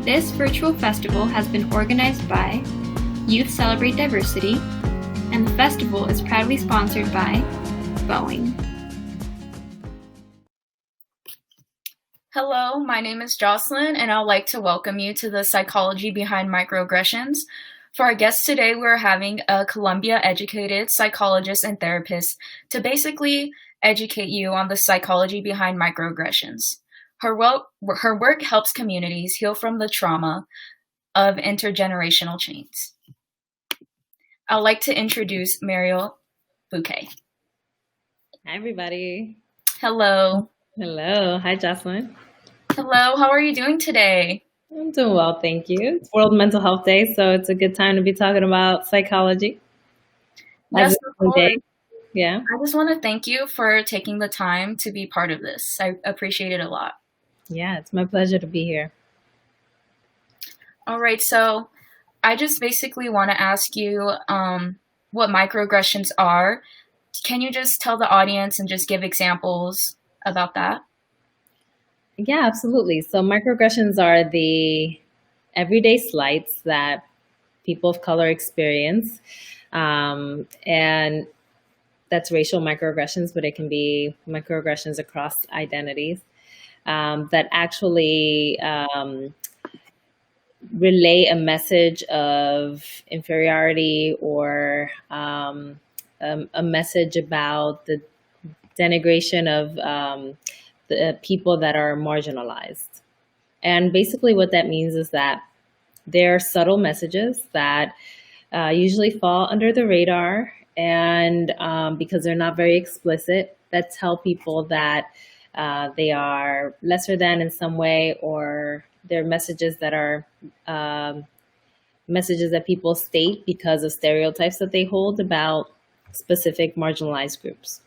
This virtual festival has been organized by Youth Celebrate Diversity, and the festival is proudly sponsored by Boeing. Hello, my name is Joslin, and I'd like to welcome you to the Psychology Behind Microaggressions. For our guest today, we're having a Columbia-educated psychologist and therapist to basically educate you on the psychology behind microaggressions. Her work helps communities heal from the trauma of intergenerational chains. I'd like to introduce Mariel Buquè. Hi, everybody. Hello. Hello. Hi, Joslin. Hello. How are you doing today? I'm doing well, thank you. It's World Mental Health Day, so it's a good time to be talking about psychology. Yes, of course. Yeah. I just want to thank you for taking the time to be part of this. I appreciate it a lot. Yeah, it's my pleasure to be here. All right, so I just basically want to ask you what microaggressions are. Can you just tell the audience and just give examples about that? Yeah, absolutely. So microaggressions are the everyday slights that people of color experience. And that's racial microaggressions, but it can be microaggressions across identities that actually relay a message of inferiority or a message about the denigration of the people that are marginalized. And basically what that means is that there are subtle messages that usually fall under the radar, and because they're not very explicit, that tell people that they are lesser than in some way, or they're messages that are messages that people state because of stereotypes that they hold about specific marginalized groups.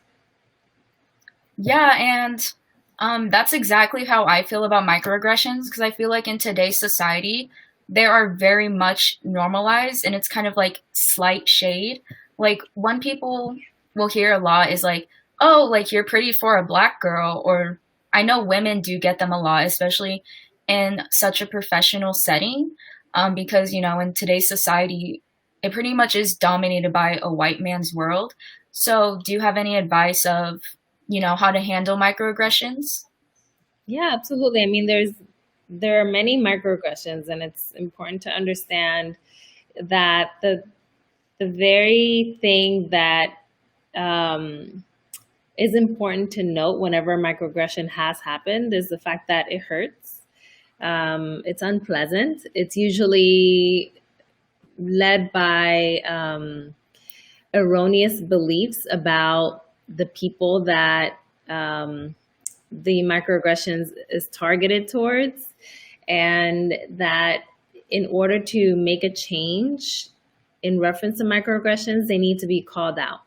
Yeah, and that's exactly how I feel about microaggressions, because I feel like in today's society, they are very much normalized, and it's kind of like slight shade. Like, one people will hear a lot is like, oh, like, you're pretty for a Black girl, or I know women do get them a lot, especially in such a professional setting, because, you know, in today's society, it pretty much is dominated by a white man's world. So do you have any advice of, you know, how to handle microaggressions? Yeah, absolutely. I mean, there are many microaggressions, and it's important to understand that the very thing that is important to note whenever a microaggression has happened is the fact that it hurts. It's unpleasant. It's usually led by erroneous beliefs about the people that the microaggressions is targeted towards, and that in order to make a change in reference to microaggressions, they need to be called out.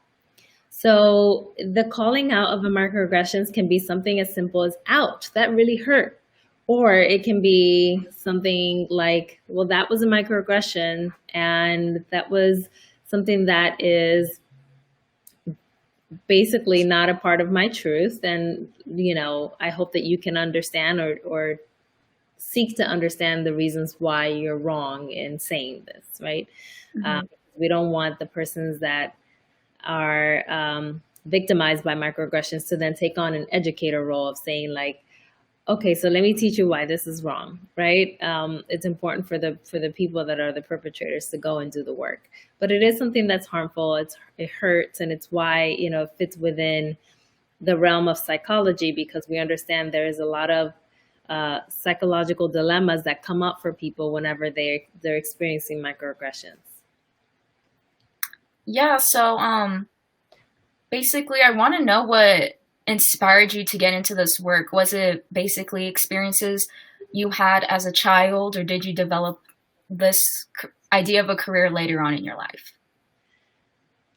So the calling out of a microaggressions can be something as simple as, ouch, that really hurt. Or it can be something like, well, that was a microaggression, and that was something that is basically not a part of my truth. And, you know, I hope that you can understand or seek to understand the reasons why you're wrong in saying this, right? Mm-hmm. We don't want the persons that are victimized by microaggressions to then take on an educator role of saying like, okay, so let me teach you why this is wrong, right? It's important for the people that are the perpetrators to go and do the work. But it is something that's harmful. It hurts, and it's why, you know, it fits within the realm of psychology, because we understand there is a lot of psychological dilemmas that come up for people whenever they're experiencing microaggressions. Yeah, so basically I want to know what inspired you to get into this work. Was it basically experiences you had as a child, or did you develop this idea of a career later on in your life?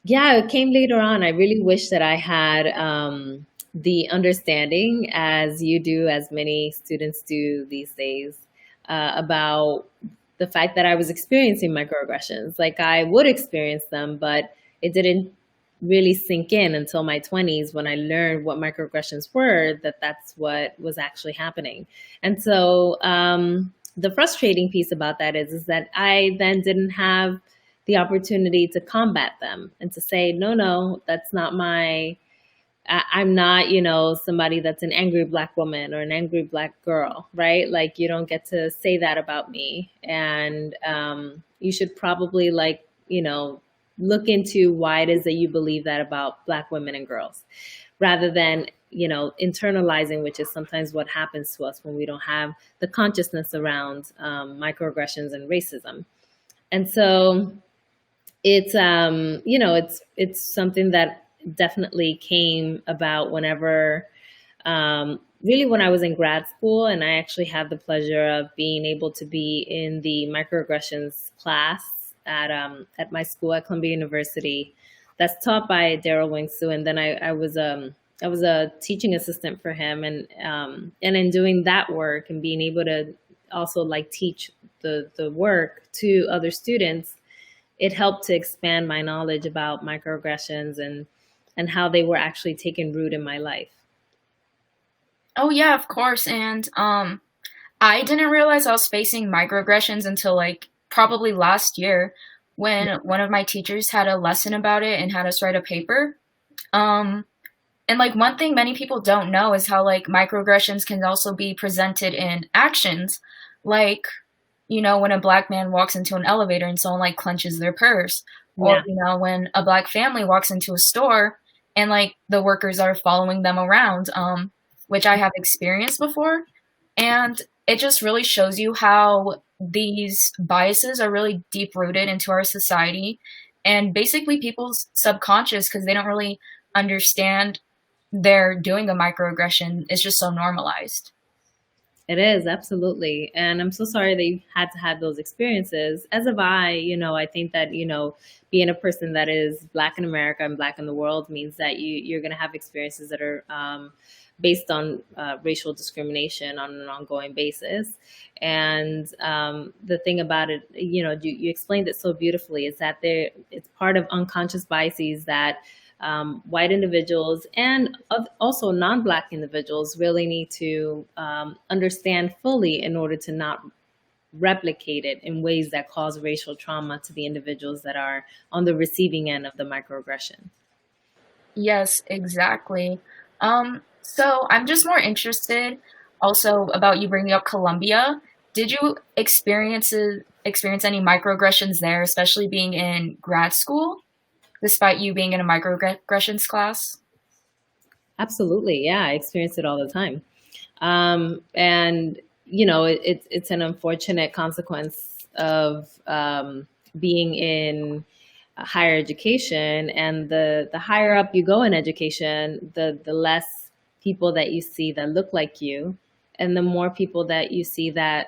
Yeah, it came later on. I really wish that I had the understanding, as you do, as many students do these days, about the fact that I was experiencing microaggressions. Like, I would experience them, but it didn't really sink in until my 20s, when I learned what microaggressions were, that's what was actually happening. And so the frustrating piece about that is that I then didn't have the opportunity to combat them and to say, no, that's not I'm not, somebody that's an angry Black woman or an angry Black girl, right? Like, you don't get to say that about me. And you should probably, look into why it is that you believe that about Black women and girls, rather than, internalizing, which is sometimes what happens to us when we don't have the consciousness around microaggressions and racism. And so it's, it's something that definitely came about whenever, really when I was in grad school, and I actually had the pleasure of being able to be in the microaggressions class at my school at Columbia University, that's taught by Daryl Wingsu, and then I was a teaching assistant for him, and in doing that work and being able to also teach the work to other students, it helped to expand my knowledge about microaggressions and how they were actually taking root in my life. Oh yeah, of course. And I didn't realize I was facing microaggressions until probably last year, when one of my teachers had a lesson about it and had us write a paper. And one thing many people don't know is how microaggressions can also be presented in actions, when a Black man walks into an elevator and someone clenches their purse, or when a Black family walks into a store and the workers are following them around, which I have experienced before. And it just really shows you how these biases are really deep rooted into our society and basically people's subconscious, because they don't really understand they're doing a microaggression. It's just so normalized. It is, absolutely. And I'm so sorry that you had to have those experiences. As have I. I think that, being a person that is Black in America and Black in the world means that you're going to have experiences that are based on racial discrimination on an ongoing basis. And the thing about it, you explained it so beautifully, is that it's part of unconscious biases that white individuals and also non-Black individuals really need to understand fully in order to not replicate it in ways that cause racial trauma to the individuals that are on the receiving end of the microaggression. Yes, exactly. So I'm just more interested also about you bringing up Columbia. Did you experience any microaggressions there, especially being in grad school, despite you being in a microaggressions class? Absolutely. Yeah, I experience it all the time. And, it's an unfortunate consequence of being in higher education. And the higher up you go in education, the less people that you see that look like you, and the more people that you see that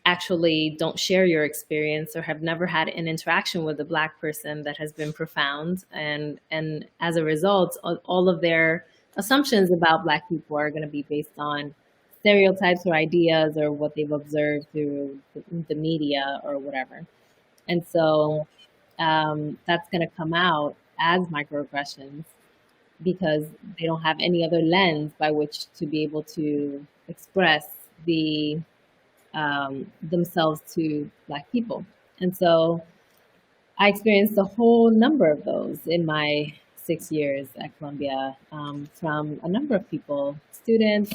actually don't share your experience or have never had an interaction with a Black person that has been profound. And as a result, all of their assumptions about Black people are going to be based on stereotypes or ideas or what they've observed through the media or whatever. And so that's going to come out as microaggressions because they don't have any other lens by which to be able to express themselves to Black people. And so I experienced a whole number of those in my 6 years at Columbia, from a number of people, students,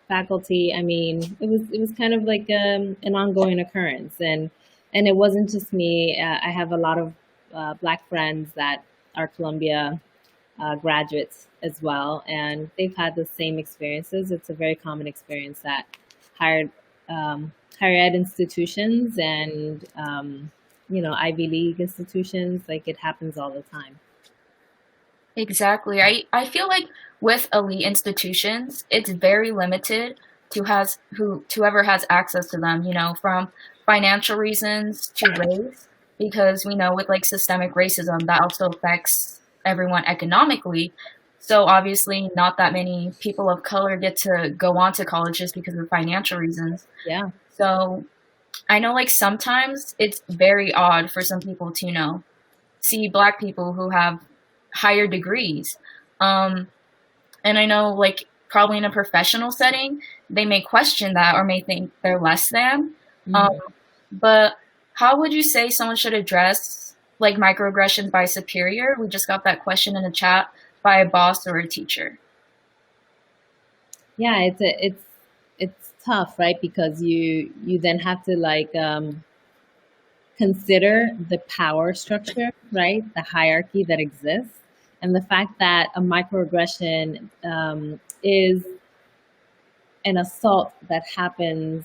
faculty. I mean, it was kind of like an ongoing occurrence, and it wasn't just me. I have a lot of Black friends that are Columbia graduates as well, and they've had the same experiences. It's a very common experience at higher ed institutions and Ivy League institutions. Like, it happens all the time. Exactly. I feel like with elite institutions, it's very limited to whoever has access to them, from financial reasons to race, because we know with systemic racism that also affects everyone economically. So obviously not that many people of color get to go on to college just because of financial reasons. Yeah. So I know sometimes it's very odd for some people to, see Black people who have higher degrees. And I know probably in a professional setting, they may question that or may think they're less than. But how would you say someone should address like microaggressions by a superior? We just got that question in the chat, by a boss or a teacher. Yeah, it's tough, right? Because you then have to like consider the power structure, right? The hierarchy that exists, and the fact that a microaggression is an assault that happens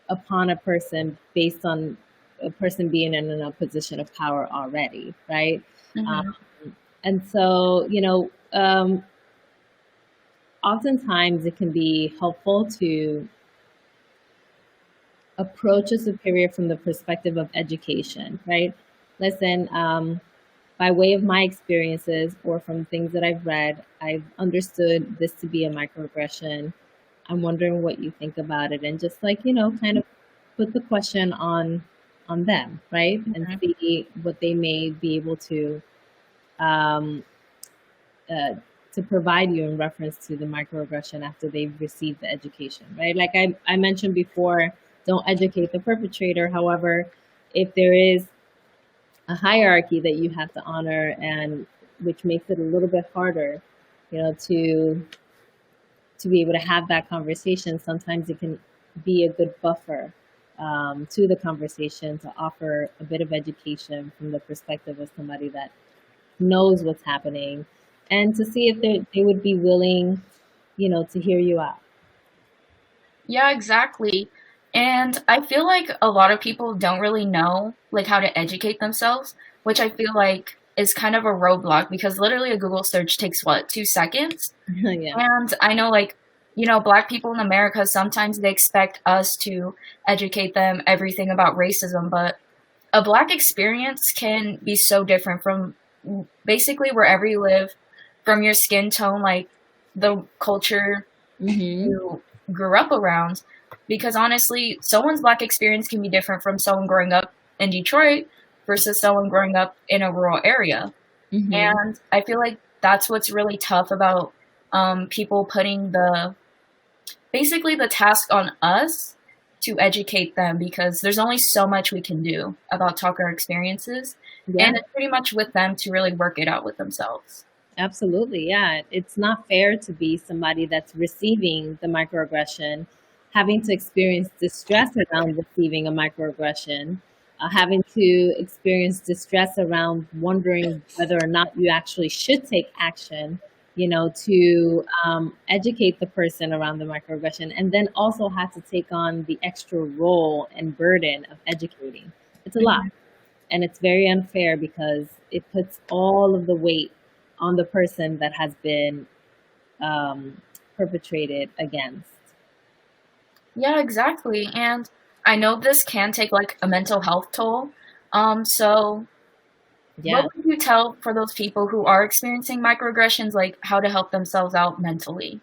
upon a person based on a person being in a position of power already, right? And so, oftentimes it can be helpful to approach a superior from the perspective of education, right? Listen, by way of my experiences or from things that I've read, I've understood this to be a microaggression. I'm wondering what you think about it, and just like, kind of put the question on them, right? And see what they may be able to provide you in reference to the microaggression after they've received the education, right? Like I mentioned before, don't educate the perpetrator. However, if there is a hierarchy that you have to honor, and which makes it a little bit harder, to be able to have that conversation, sometimes it can be a good buffer to the conversation to offer a bit of education from the perspective of somebody that knows what's happening, and to see if they would be willing, to hear you out. Yeah, exactly. And I feel like a lot of people don't really know like how to educate themselves, which I feel like is kind of a roadblock, because literally a Google search takes 2 seconds? Yeah. And I know like, Black people in America, sometimes they expect us to educate them everything about racism, but a Black experience can be so different from basically wherever you live, from your skin tone, like the culture you grew up around. Because honestly, someone's Black experience can be different from someone growing up in Detroit versus someone growing up in a rural area. And I feel like that's what's really tough about people putting basically the task on us to educate them, because there's only so much we can do about talk our experiences. Yeah. And it's pretty much with them to really work it out with themselves. Absolutely, yeah. It's not fair to be somebody that's receiving the microaggression, having to experience distress around receiving a microaggression, having to experience distress around wondering whether or not you actually should take action, to educate the person around the microaggression, and then also have to take on the extra role and burden of educating. It's a lot, and it's very unfair because it puts all of the weight on the person that has been perpetrated against. Yeah, exactly. And I know this can take like a mental health toll. So what would you tell for those people who are experiencing microaggressions, like how to help themselves out mentally?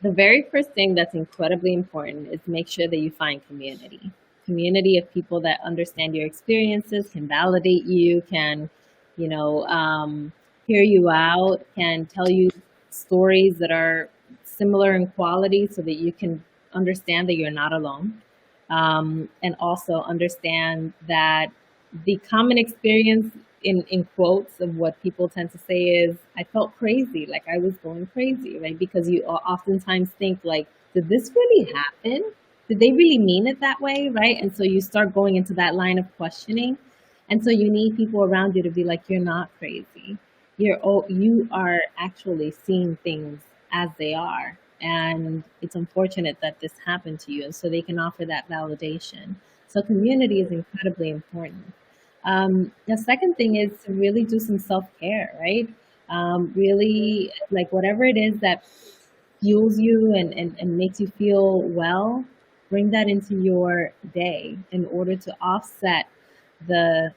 The very first thing that's incredibly important is make sure that you find community. Community of people that understand your experiences, can validate you, can, hear you out, can tell you stories that are similar in quality so that you can understand that you're not alone, and also understand that the common experience in quotes of what people tend to say is, I felt crazy, like I was going crazy, right? Because you oftentimes think like, did this really happen? Did they really mean it that way, right? And so you start going into that line of questioning. And so you need people around you to be like, you're not crazy. You are actually seeing things as they are. And it's unfortunate that this happened to you. And so they can offer that validation. So community is incredibly important. The second thing is to really do some self-care, right? Really, like whatever it is that fuels you and makes you feel well, bring that into your day in order to offset the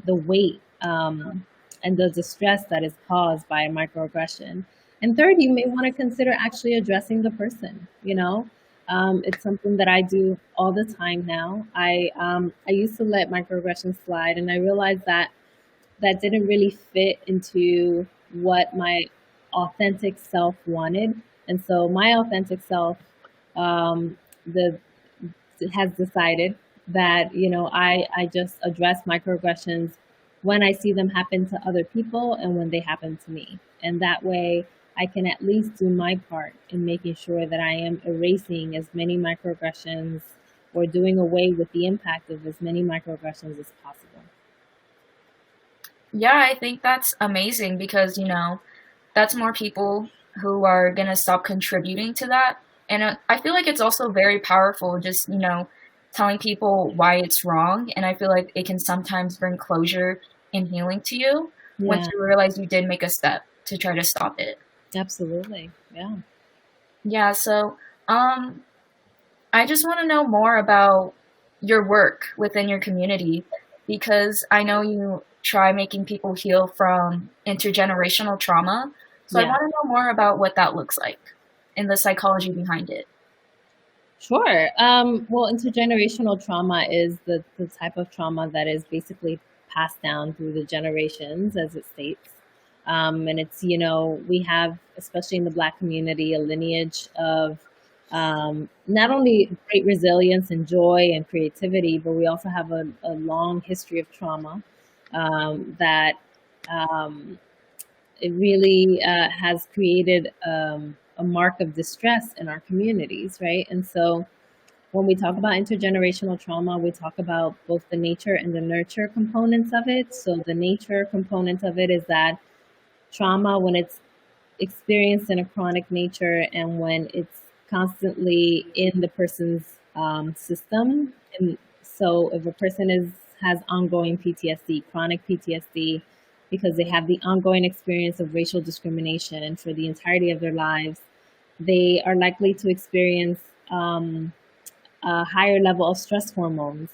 weight and the distress that is caused by a microaggression. And third, you may want to consider actually addressing the person. It's something that I do all the time now. I used to let microaggressions slide, and I realized that didn't really fit into what my authentic self wanted. And so my authentic self, um, the has decided that, I just address microaggressions when I see them happen to other people and when they happen to me. And that way I can at least do my part in making sure that I am erasing as many microaggressions or doing away with the impact of as many microaggressions as possible. Yeah, I think that's amazing because, that's more people who are going to stop contributing to that. And I feel like it's also very powerful just, telling people why it's wrong. And I feel like it can sometimes bring closure and healing to you once you realize you did make a step to try to stop it. Absolutely. Yeah. Yeah. So, I just want to know more about your work within your community because I know you try making people heal from intergenerational trauma. So I want to know more about what that looks like and the psychology behind it. Sure. Well, intergenerational trauma is the type of trauma that is basically passed down through the generations, as it states. And it's, we have, especially in the Black community, a lineage of not only great resilience and joy and creativity, but we also have a long history of trauma that it really has created a mark of distress in our communities, right? And so when we talk about intergenerational trauma, we talk about both the nature and the nurture components of it. So the nature component of it is that trauma, when it's experienced in a chronic nature and when it's constantly in the person's system. And so if a person has ongoing PTSD, chronic PTSD, because they have the ongoing experience of racial discrimination and for the entirety of their lives, they are likely to experience a higher level of stress hormones.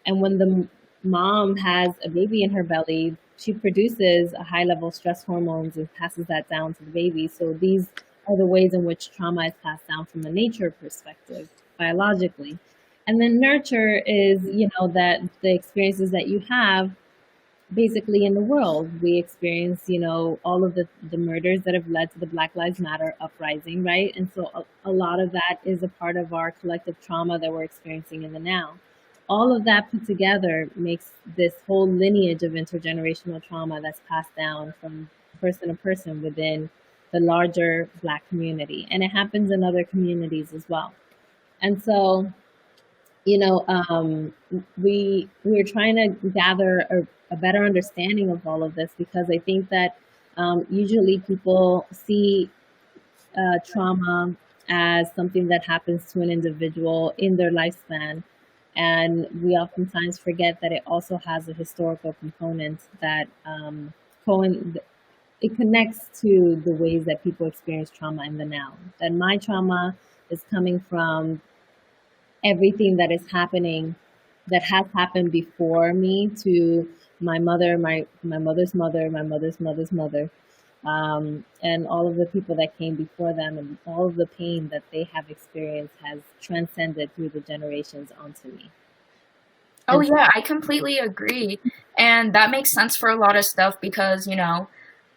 And when the mom has a baby in her belly, she produces a high level of stress hormones and passes that down to the baby. So these are the ways in which trauma is passed down from a nature perspective, biologically. And then nurture is, that the experiences that you have basically in the world. We experience, all of the murders that have led to the Black Lives Matter uprising, right? And so a lot of that is a part of our collective trauma that we're experiencing in the now. All of that put together makes this whole lineage of intergenerational trauma that's passed down from person to person within the larger Black community. And it happens in other communities as well. And so, we're trying to gather a better understanding of all of this because I think that usually people see trauma as something that happens to an individual in their lifespan. And we oftentimes forget that it also has a historical component that it connects to the ways that people experience trauma in the now. That my trauma is coming from everything that is happening, that has happened before me, to my mother, my mother's mother, my mother's mother's mother, and all of the people that came before them, and all of the pain that they have experienced has transcended through the generations onto me. Oh yeah, I completely agree. And that makes sense for a lot of stuff because,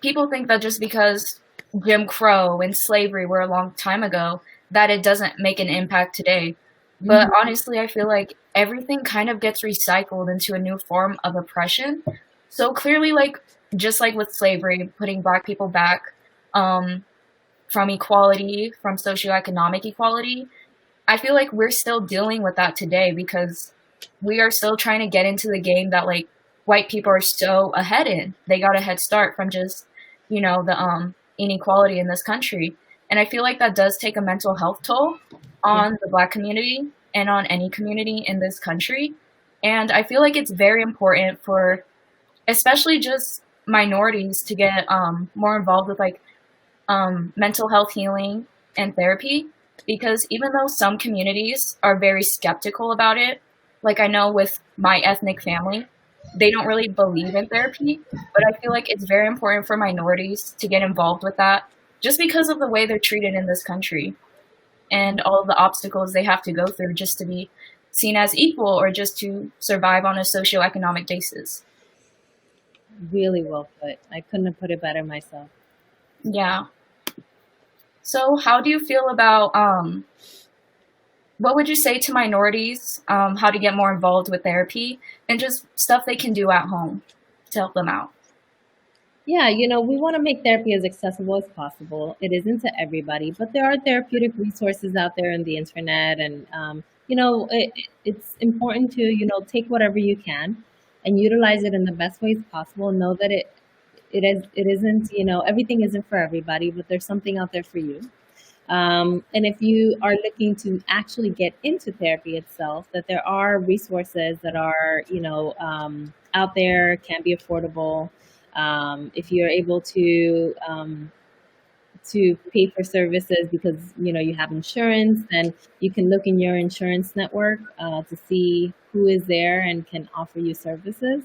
people think that just because Jim Crow and slavery were a long time ago, that it doesn't make an impact today. But honestly, I feel like everything kind of gets recycled into a new form of oppression. So clearly, just like with slavery, putting Black people back from equality, from socioeconomic equality, I feel like we're still dealing with that today because we are still trying to get into the game that white people are so ahead in. They got a head start from just, the inequality in this country. And I feel like that does take a mental health toll on the Black community and on any community in this country. And I feel like it's very important for especially just minorities to get more involved with mental health healing and therapy, because even though some communities are very skeptical about it, I know with my ethnic family, they don't really believe in therapy, but I feel like it's very important for minorities to get involved with that just because of the way they're treated in this country and all of the obstacles they have to go through just to be seen as equal or just to survive on a socioeconomic basis. Really well put. I couldn't have put it better myself. Yeah. So how do you feel about what would you say to minorities, how to get more involved with therapy and just stuff they can do at home to help them out? Yeah, we want to make therapy as accessible as possible. It isn't to everybody, but there are therapeutic resources out there on the internet, and it's important to take whatever you can and utilize it in the best ways possible. Know that it isn't everything isn't for everybody, but there's something out there for you. And if you are looking to actually get into therapy itself, that there are resources that are out there, can be affordable. If you're able to pay for services because you have insurance, then you can look in your insurance network to see who is there and can offer you services.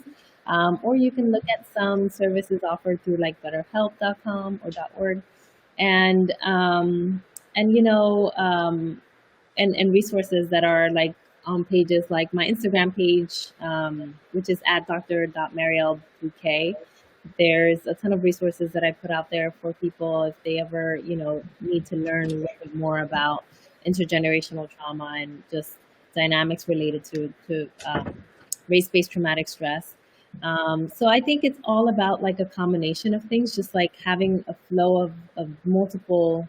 Or you can look at some services offered through like betterhelp.com or .org, and and resources that are like on pages like my Instagram page, which is at Dr. Mariel Buquè. There's a ton of resources that I put out there for people if they ever, need to learn a little bit more about intergenerational trauma and just dynamics related to race-based traumatic stress. So I think it's all about like a combination of things, just like having a flow of multiple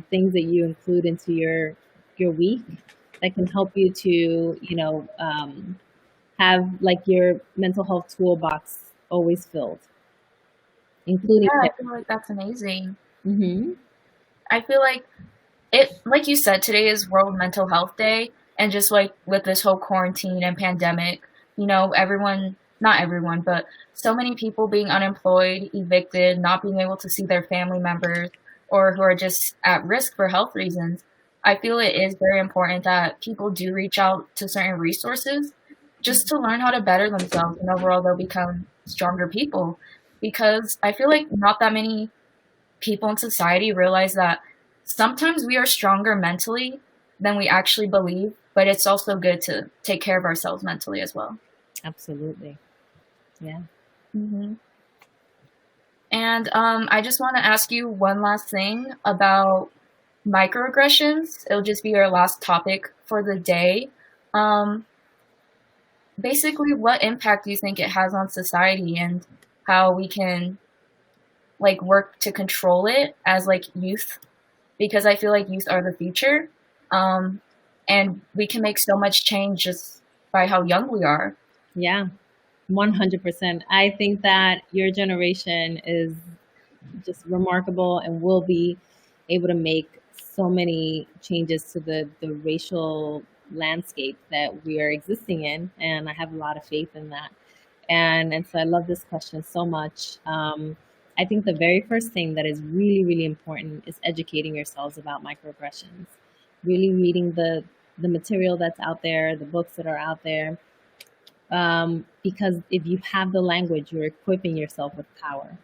things that you include into your week that can help you to, have like your mental health toolbox always filled, including. Yeah, I feel like that's amazing. Mm-hmm. I feel like like you said, today is World Mental Health Day, and just like with this whole quarantine and pandemic, everyone, not everyone, but so many people being unemployed, evicted, not being able to see their family members, or who are just at risk for health reasons. I feel it is very important that people do reach out to certain resources just to learn how to better themselves, and overall they'll become stronger people. Because I feel like not that many people in society realize that sometimes we are stronger mentally than we actually believe, but it's also good to take care of ourselves mentally as well. Absolutely. Yeah. Mm-hmm. And I just want to ask you one last thing about microaggressions. It'll just be our last topic for the day. Basically, what impact do you think it has on society, and how we can like work to control it as like youth? Because I feel like youth are the future, and we can make so much change just by how young we are. Yeah, 100%. I think that your generation is just remarkable and will be able to make so many changes to the racial landscape that we are existing in. And I have a lot of faith in that. And so I love this question so much. I think the very first thing that is really, really important is educating yourselves about microaggressions, really reading the material that's out there, the books that are out there. Because if you have the language, you're equipping yourself with power.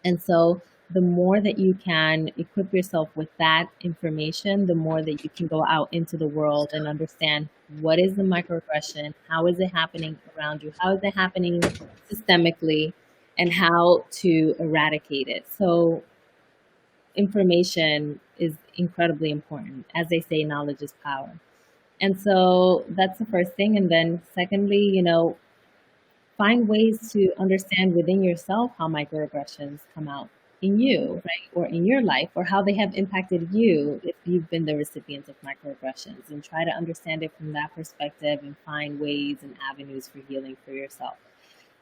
And so the more that you can equip yourself with that information, the more that you can go out into the world and understand what is the microaggression, how is it happening around you, how is it happening systemically, and how to eradicate it. So information is incredibly important. As they say, knowledge is power. And so that's the first thing. And then secondly, find ways to understand within yourself how microaggressions come out in you, right? Or in your life, or how they have impacted you if you've been the recipient of microaggressions, and try to understand it from that perspective and find ways and avenues for healing for yourself.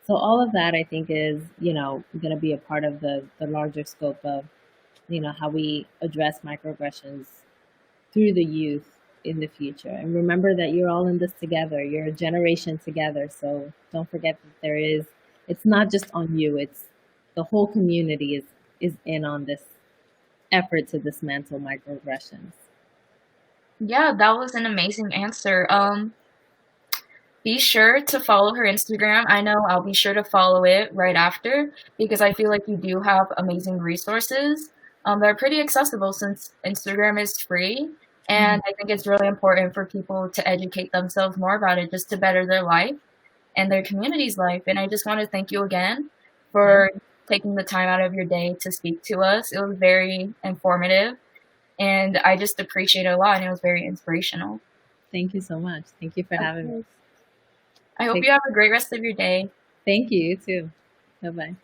So all of that, I think, is, going to be a part of the larger scope of, how we address microaggressions through the youth in the future. And remember that you're all in this together. You're a generation together. So don't forget that it's not just on you. It's the whole community is in on this effort to dismantle microaggressions. Yeah, that was an amazing answer. Be sure to follow her Instagram. I know I'll be sure to follow it right after, because I feel like you do have amazing resources. They're pretty accessible since Instagram is free. And I think it's really important for people to educate themselves more about it, just to better their life and their community's life. And I just want to thank you again for taking the time out of your day to speak to us. It was very informative, and I just appreciate it a lot, and it was very inspirational. Thank you so much. Thank you for having me. I hope you have a great rest of your day. Thank you, you too. Bye-bye.